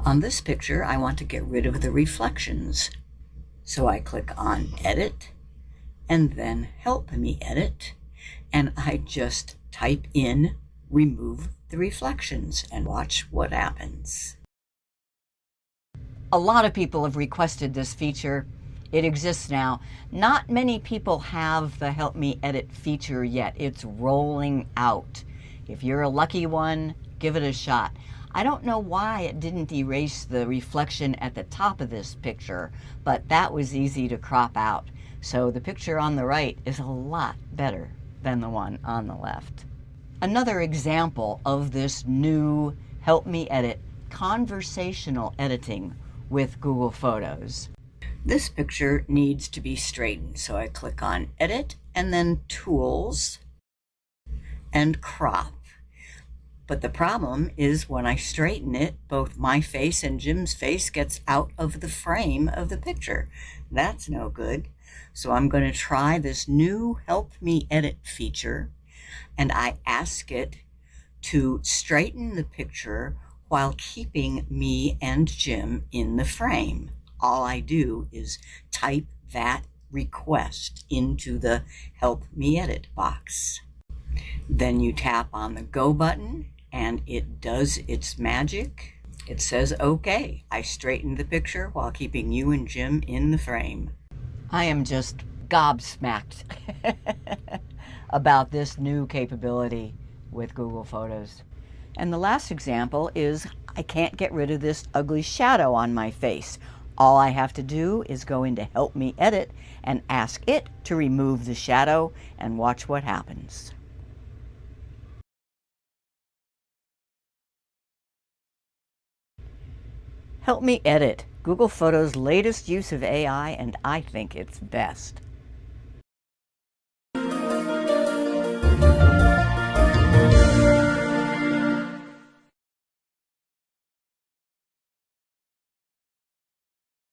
On this picture, I want to get rid of the reflections. So I click on Edit and then Help Me Edit, and I just type in Remove the Reflections and watch what happens. A lot of people have requested this feature. It exists now. Not many people have the Help Me Edit feature yet. It's rolling out. If you're a lucky one, give it a shot. I don't know why it didn't erase the reflection at the top of this picture, but that was easy to crop out. So the picture on the right is a lot better than the one on the left. Another example of this new Help Me Edit conversational editing with Google Photos. This picture needs to be straightened, so I click on Edit and then Tools and Crop. But the problem is when I straighten it, both my face and Jim's face gets out of the frame of the picture. That's no good. So I'm going to try this new Help Me Edit feature, and I ask it to straighten the picture while keeping me and Jim in the frame. All I do is type that request into the Help Me Edit box. Then you tap on the Go button and it does its magic. It says, okay, I straightened the picture while keeping you and Jim in the frame. I am just gobsmacked about this new capability with Google Photos. And the last example is I can't get rid of this ugly shadow on my face. All I have to do is go into Help Me Edit and ask it to remove the shadow and watch what happens. Help Me Edit, Google Photos' latest use of AI, and I think it's best.